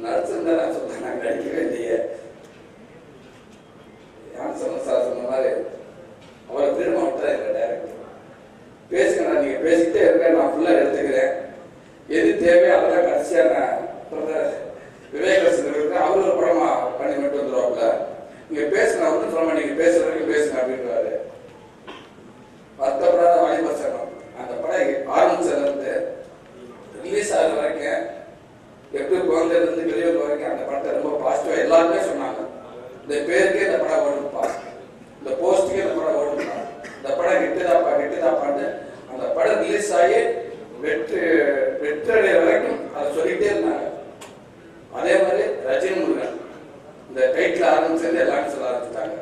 நடிச்சிருந்தா நான் சொல்றேன், நான் நடிக்கவே இல்லையே. யான் சொன்ன சார் சொன்ன மாதிரி அவரை திரும்ப விட்டுறேன். இல்லை டைரக்டர் பேசுங்க, நீங்க பேசிக்கிட்டே இருக்க, நான் ஃபுல்லா எடுத்துக்கிறேன். எது தேவையோ அதெல்லாம் கடைசியா நான் விவேகரசன் அவர் ஒரு படமா பண்ணி மட்டும் வந்துருவாப்புல. நீங்க பேசுங்க, ஒன்றும் சொல்ல நீங்க பேசுற வரைக்கும் பேசுங்க அப்படின்றாரு. வருத்தப்படாத வாலிபசனம் அந்த படம் ஆரம்பிச்சதுல இருந்து ரிலீஸ் ஆகிற வரைக்கும், எப்படி குழந்தைல இருந்து வெளியூர் வரைக்கும் அந்த படத்தை ரொம்ப பாசிட்டிவா எல்லாருமே சொன்னாங்க. இந்த பேருக்கே இந்த படம் ஓடுப்பா, இந்த போஸ்டுக்கே இந்த படம் ஓடுப்பா, இந்த படம் கிட்டுதாப்பான்னு அந்த படம் ரிலீஸ் ஆகி வெற்றடைய வரைக்கும் அதை சொல்லிட்டே இருந்தாங்க. அதே மாதிரி ரஜினி முருகன் இந்த டைட்டில் ஆரம்பிச்சது எல்லாமே சொல்ல ஆரம்பிச்சிட்டாங்க.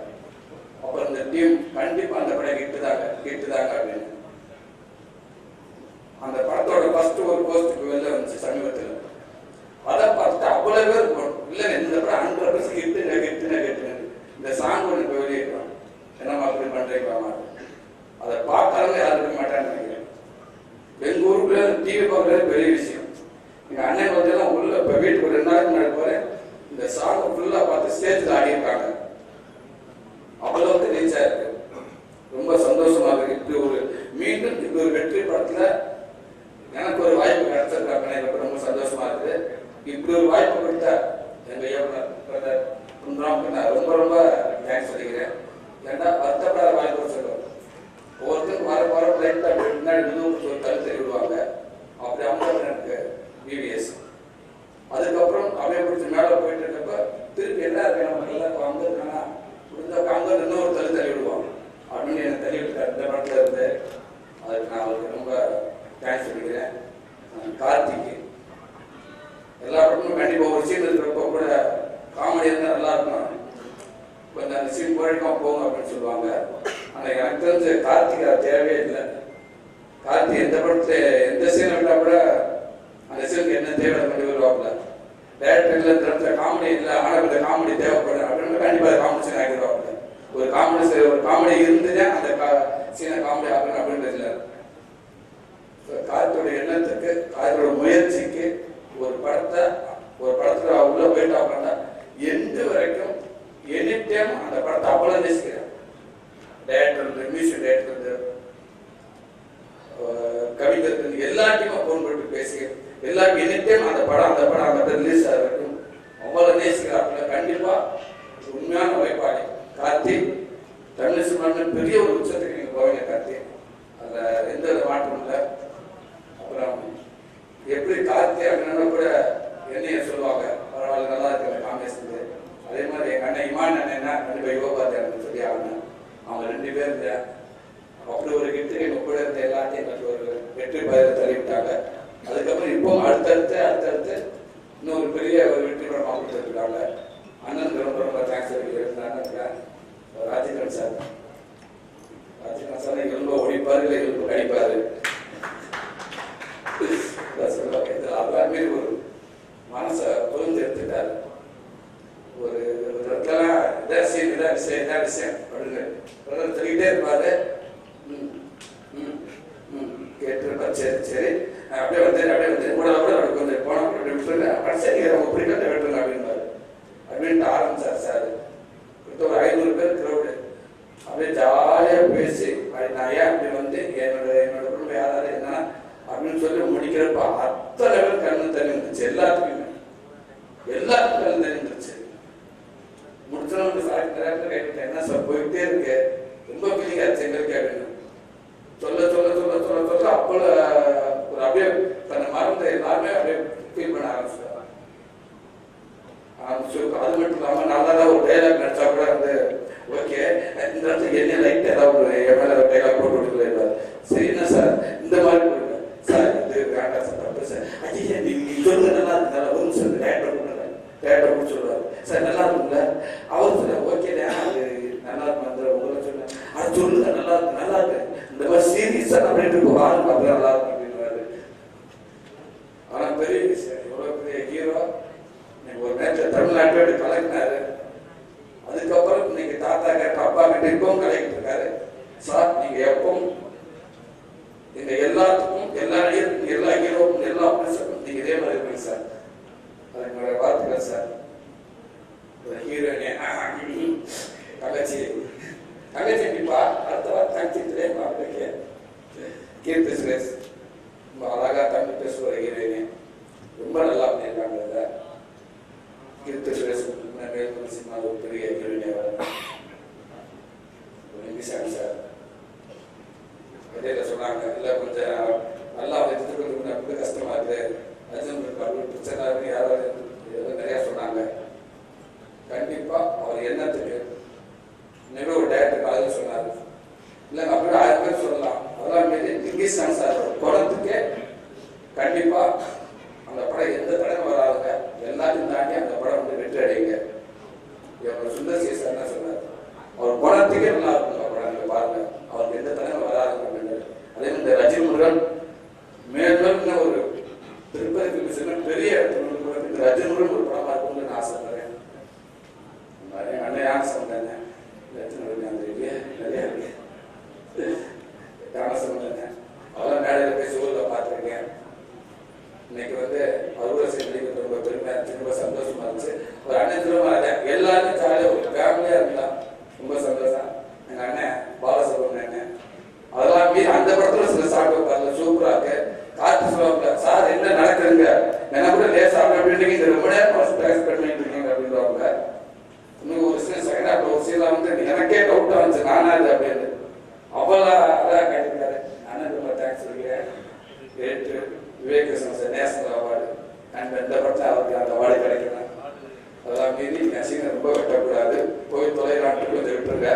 அப்புறம் இந்த டீம் கண்டிப்பா அந்த படம் கிட்டுதாங்க அப்படின்னு அந்த படத்தோட ஃபர்ஸ்ட் ஒரு போஸ்டுக்கு வெளில வந்துச்சு சமீபத்தில். அதை பார்த்துட்டு அவ்வளவு பேர் போகணும் இல்லைங்க, இந்த படம் 100% கிட்டுங்க இந்த சாங் ஒன்று இப்போ வெளியிடணும், என்னம்மா அப்படி பண்றீங்களாமா, அதை பார்த்தாலும் யாரும் இருக்க மாட்டான்னு நினைக்கிறேன். எங்க ஊருக்குள்ள டிவி பார்க்கறது பெரிய விஷயம். எங்க அண்ணன் கொஞ்சம் உள்ள இப்போ வீட்டுக்கு 2 நாளைக்கு முன்னாடி போறேன், இந்த சாங் ஃபுல்லா பார்த்து ஸ்டேஜ்ல ஆடி இருக்காங்க. அவ்வளவுக்கு ரீச் ஆயிருக்கு. ரொம்ப சந்தோஷமா இருக்கு. மீண்டும் இப்படி ஒரு வெற்றி படத்துல எனக்கு ஒரு வாய்ப்பு கிடைச்சிருக்காங்க, எனக்கு ரொம்ப சந்தோஷமா இருக்கு. இப்படி ஒரு வாய்ப்பு கொடுத்தா எங்க இயக்குனர் நான் ரொம்ப ரொம்ப தேங்க்ஸ் சொல்லிக்கிறேன். ஏன்னா வருத்தப்படாத வாய்ப்பு சொல்லுவோம். ஒவ்வொருத்தருக்கும் வர லைட்டா முன்னாடி ஒரு கருத்து விடுவாங்க. அப்படி அவங்க எனக்கு பிபிஎஸ். அதுக்கப்புறம் அப்படியே பிடிச்சி மேலே போயிட்டு இருக்கப்ப திருப்பி என்ன இருக்கு நம்ம நல்லா அங்கே இருக்கானா முடிஞ்சப்ப அங்கே இன்னொரு தள்ளி விடுவாங்க அப்படின்னு எனக்கு தள்ளி விட்டார் இந்த படத்துல இருந்து. அதுக்கு நான் அவருக்கு ரொம்ப தேங்க்ஸ் சொல்லிக்கிறேன். கார்த்திக்கு எல்லா படமும் கண்டிப்பாக ஒரு சீன் இருக்கிறப்ப கூட காமெடி இருந்தால் நல்லா இருக்கும், கொஞ்சம் அந்த சீன் போயிடுமா போகும் அப்படின்னு சொல்லுவாங்க. ஆனால் எனக்கு தெரிஞ்ச கார்த்திக் அது தேவையே இல்லை. கார்த்திக் எந்த படத்துல எந்த சீன் விட்டால் கூட அந்த சீனுக்கு என்ன தேவை பண்ணி வருவாப்புல. டேரக்டர் இல்லை இந்த இடத்துல காமெடி இல்லை, ஆனால் இந்த காமெடி தேவைப்படும் அப்படின்னு கண்டிப்பாக காமெடி சீன் ஆகிடுவாப்புல. ஒரு காமெடி இருந்துட்டே அந்த சீனை காமெடி ஆகணும் அப்படின்றது இல்லை. கார்த்தியோட எண்ணத்துக்கு கார்த்தியோட முயற்சிக்கு ஒரு படத்துல உள்ள போயிட்டு அப்படின்னா எந்த வரைக்கும் எனி டைம் அந்த படத்தை அவ்வளவு நேசிக்கிறேன். டைரக்டர், மியூசிக் டைரக்டர், கவிஞர் எல்லாத்தையும் போன் போட்டு பேசி எல்லாருக்கும் எனி டைம் அந்த படம் ரிலீஸ் ஆக வரைக்கும் அவ்வளவு நேசிக்கிறாப்புல. கண்டிப்பா உண்மையான உழைப்பாளி கார்த்திக். தமிழ் சினிமாவில் பெரிய ஒரு உச்சத்துக்கு நீங்க போவீங்க கார்த்திக், அதுல எந்த மாற்றம் இல்லை. அப்புறம் எப்படி கார்த்திக் அப்படின்னா கூட என்னைய சொல்லுவாங்க, பரவாயில்ல நல்லா இருக்கு காங்கிரஸ். அதே மாதிரி எங்க அண்ணன் இமான் அண்ணன்னா கண்டிப்பா யோகாத்தியான்னு சொல்லி ஆகணும். அவங்க 2 பேர் இல்லையா, அப்படி ஒரு கிட்டு எங்க கூட இருந்த எல்லாத்தையும் எங்களுக்கு ஒரு வெற்றி பயிரை தள்ளிவிட்டாங்க. அதுக்கப்புறம் இப்போ அடுத்தடுத்து இன்னொரு பெரிய ஒரு வெற்றி படமாக கொடுத்துருக்காங்க. அண்ணனுக்கு ரொம்ப ரொம்ப தேங்க்ஸ் சொல்லிக்கிறேன். ராஜேந்திரன் சார் எலும்ப ஒடிப்பாரு இல்லை எலும்பு கடிப்பாரு எல்லாருமே ஒரு மனசை புரிந்து எடுத்துட்டாரு. ஒரு இடத்துலாம் இதான் விஷயம் அப்படின்னு சொல்லிக்கிட்டே இருப்பாரு. கேட்டுருப்பாரு. சரி அப்படியே வந்து கூட கொஞ்சம் போன விட்டுருங்க, அப்புறம் சரி அவங்க பிடிக்காத விட்டுருங்க அப்படின்ட்டு ஆரம்பிச்சார் சார். ஒரு 500 பேர் கிரௌடு அப்படியே ஜாலியா பேசி நான் ஏன் அப்படி வந்து என்னோட குடும்பம் யாராவது என்ன அப்படின்னு சொல்லி முடிக்கிறப்ப அத்தனை பேர் கண்ணு தண்ணி இருந்துச்சு. எல்லாத்துக்குமே கண்ணு தண்ணி இருந்துச்சு. முடிச்சவங்க சாப்பிட்டு கைவிட்டேன், என்ன சார் போயிட்டே இருக்கு, ரொம்ப ஃபீலிங் ஆச்சு எங்களுக்கு அப்படின்னு சொல்ல அப்போல ஒரு அப்படியே தன்னை மறந்து எல்லாருமே அப்படியே ஃபீல் பண்ண ஆரம்பிச்சு. அது மட்டும் இல்லாம நல்லா ஒரு டைலாக் நடிச்சா கூட வந்து ஓகே இந்த இடத்துல என்ன லைட் ஏதாவது என் மேல டைலாக் போட்டு கொடுக்கல. சரி என்ன சார் இந்த மாதிரி கொடுங்க சார், இது வேண்டாம் சார், தப்பு சார், ஐயா நீங்க சொல்லுங்க நல்லா இருந்தா ஒரு நிமிஷம் டேரக்டர் கூட சொல்லுவாரு சார் நல்லா இருக்குங்களா, அவர் சொல்ல ஓகே அது நல்லா இருக்கும் உங்களை சொல்ல அது சொல்லுங்க நல்லா இருக்கு இந்த மாதிரி சீரியஸா அப்படின்ட்டு பாருங்க அப்படி நல்லா இருக்கும் அப்படின்னு. ஆனா பெரிய விஷயம், எவ்வளவு பெரிய ஹீரோ ஒரு நேரத்தில் தமிழ்நாட்டோட கலக்கினாரு. அதுக்கப்புறம் இன்னைக்கு தாத்தா கிட்ட அப்பா கிட்ட இப்பவும் கலக்கிட்டு இருக்காரு. சார் நீங்க எப்பவும் எங்க எல்லாத்துக்கும் எல்லா ஹீரோக்கும் எல்லா ஆபரேஷனுக்கும் நீங்க இதே மாதிரி இருப்பீங்க சார். அது என்னோட வார்த்தை. சொல்றேன் சார், ஹீரோயினே தங்கச்சி கண்டிப்பா அடுத்த வாரம் தங்கச்சிட்டு மாப்பிள்ளைக்கு கீர்த்தி சுரேஷ் ரொம்ப அழகா தமிழ் பேசுகிற ஹீரோயினே ரொம்ப நல்லா பண்ணியிருக்காங்க. இதை கீர்த்தி சுரேஷ் மேல் சினிமா ஒரு பெரிய ஹீரோயினே வரணும். சார் இடையில சொன்னாங்க, இல்லை கொஞ்சம் நல்லா எடுத்துட்டு கொஞ்சம் கஷ்டமா இருக்குது, அர்ஜுன் பிரச்சனை யாராவது நிறைய சொன்னாங்க. கண்டிப்பா அவர் எண்ணத்துக்கு நிறைய ஒரு டேரக்டர் காலேஜ் சொன்னார், இல்லைங்க அப்படியே 1000 பேர் சொல்லலாம், அதெல்லாம் மீறி இங்கிலீஷ் சார் படத்துக்கே கண்டிப்பா அந்த படம் எந்த படம் வராதுங்க, எல்லாத்தையும் தாண்டி அந்த படம் வந்து வெற்றி அடைங்க. இவங்க சுந்தர் சி சார் தான் சொன்னார், அவர் படத்துக்கே நல்லா இருக்குங்க படம், நீங்க பாருங்க அவருக்கு எந்த தடவை வராதுங்க அப்படின்னு. அதே மாதிரி இந்த ரஜினி முருகன் மேலும் ஒரு திருப்பதி பெரிய இந்த ரஜினி முருகன் ஒரு படமா இருக்கும்னு நான் ஆசைப்படுறேன். அண்ணன் ஆசை தானே ரஜினி முருகன் அந்த நிறைய இருக்கு தானசம் அவெல்லாம் மேடையில் போய் சூழலில் பார்த்துருக்கேன். இன்னைக்கு வந்து அறுவடை செய்து ரொம்ப பெருமையா ரொம்ப சந்தோஷமா இருந்துச்சு. ஒரு அண்ணன் திரும்ப எல்லாருமே ஜாலியாக ஒரு ஃபேமிலியா இருந்தா ரொம்ப சந்தோஷம். எங்க அண்ணன் பாலசுப்ரமணியன் அதெல்லாம் மீறி அந்த படத்துல சில சாப்பிட்டு பாருங்க சூப்பரா இருக்கு. காத்து சொல்லுவாங்க, சார் என்ன நடக்குதுங்க, என்ன கூட லேசா அப்படின்னு இந்த ரொம்ப நேரம் எக்ஸ்பெக்ட் பண்ணிட்டு இருக்கீங்க அப்படின்வாங்க. இன்னும் ஒரு சில செகண்ட் ஹாஃப்ல ஒரு சீல வந்து எனக்கே டவுட்டா இருந்துச்சு, நானா இது அப்படின்னு அவ்வளோ அதான் கேட்டுருக்காரு. அண்ணன் ரொம்ப தேங்க்ஸ் சொல்லிக்கிறேன். ரேட்டு விவேகேசன் சார் நேஷனல் அவார்டு அண்ட் இந்த படத்தில் அவருக்கு அந்த அவார்டு கிடைக்கணும். அதெல்லாம் மீறி நசீனை ரொம்ப வெட்டக்கூடாது, போய் தொலைலான்ட்டு கொஞ்சம் விட்டுருங்க.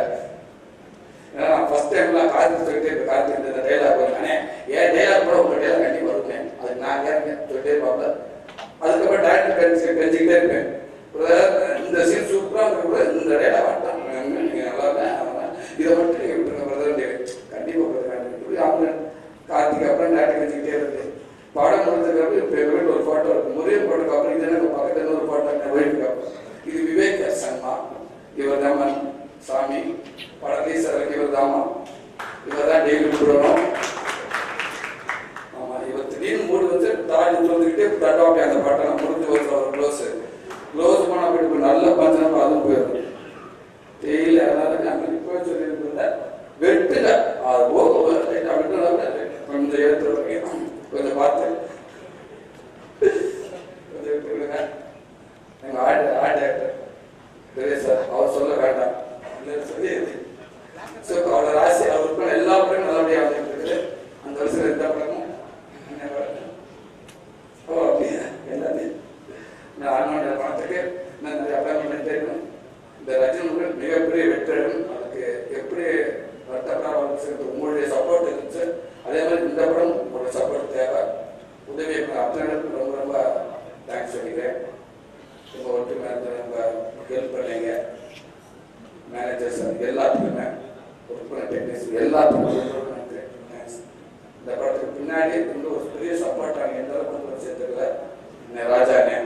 ஏன்னா நான் ஃபர்ஸ்ட் டைம்லாம் கார்த்திக் சொல்லிட்டு இப்போ கார்த்திக் இந்த டைலாக் வருவானே, ஏன் டைலாக் கூட உங்கள் டைலாக் கண்டிப்பாக வருவேன், அதுக்கு நான் ஏன் சொல்லிட்டே இருப்பாங்க. அதுக்கப்புறம் டேரக்டர் கழிச்சுக்கிட்டே இருப்பேன், இந்த சீன் சூப்பராக இருக்க கூட இந்த டைலாக் வாட்டான் நீங்கள் நல்லா இருந்தேன், இதை மட்டும் நீங்கள் விட்டுருங்க பிரதர் கண்டிப்பாக இப்படி அவங்க கார்த்திக் அப்புறம் டேரக்டர் கழிச்சுக்கிட்டே இருக்கு. படம் முடிஞ்சதுக்கு இப்போ எங்கள் வீட்டில் ஒரு ஃபோட்டோ இருக்கு, முருகன் போட்டோக்கு அப்புறம் இது எனக்கு பக்கத்தில் ஒரு ஃபோட்டோ ஒய்ஃபுக்கு அப்புறம் இது விவேக் சன்மா, இவர் தான் சாமி படத்தை சார் இவர் தாமா, இவர் தான் டெய்லி விடணும். ஆமா இவர் திடீர்னு மூடு வந்து தாடி வந்துக்கிட்டே தட்டாப்பி அந்த பாட்டை நான் முடிஞ்சு வச்சு அவர் க்ளோஸ் பண்ண போயிட்டு நல்ல பஞ்சனம் அதுவும் போயிடும் டெய்லி. அதனால நாங்கள் இப்போ சொல்லியிருந்த வெட்டுல அது போக கொஞ்சம் ஏற்று கொஞ்சம் பார்த்து கொஞ்சம் விட்டு விடுங்க. எங்கள் ஆர்ட் பெரிய சார் அவர் சொல்ல வேண்டாம் சொல்லி அவரோட ராசி அவருக்கு எல்லா படமும் நல்லபடியாக வந்துட்டு இருக்குது. அந்த வருஷம் எந்த படமும் அப்படியே எல்லாத்தையும் நான் அண்ணோட படத்துக்கு நான் நிறைய அப்ளை பண்ணிட்டே இருக்கணும். இந்த ரஜினி முருகன் மிகப்பெரிய வெற்றிடும், அதுக்கு எப்படி வருத்தப்படாம வந்துச்சு உங்களுடைய சப்போர்ட் இருந்துச்சு. அதே மாதிரி இந்த படம் உங்களோட சப்போர்ட் தேவை, உதவி அத்தனை ரொம்ப ரொம்ப தேங்க்ஸ் சொல்லிக்கிறேன். ரொம்ப ஒற்றுமை ரொம்ப ஹெல்ப் பண்ணீங்க மேனேஜர்ஸ் எல்லாத்துக்குமே ஒர்க் டெக்னீஷியன் எல்லாத்துக்கும் தேங்க்ஸ். இந்த படத்துக்கு பின்னாடி வந்து ஒரு பெரிய சப்போர்ட் ஆகி எந்த அளவுக்கு சேர்த்துக்கல ராஜானே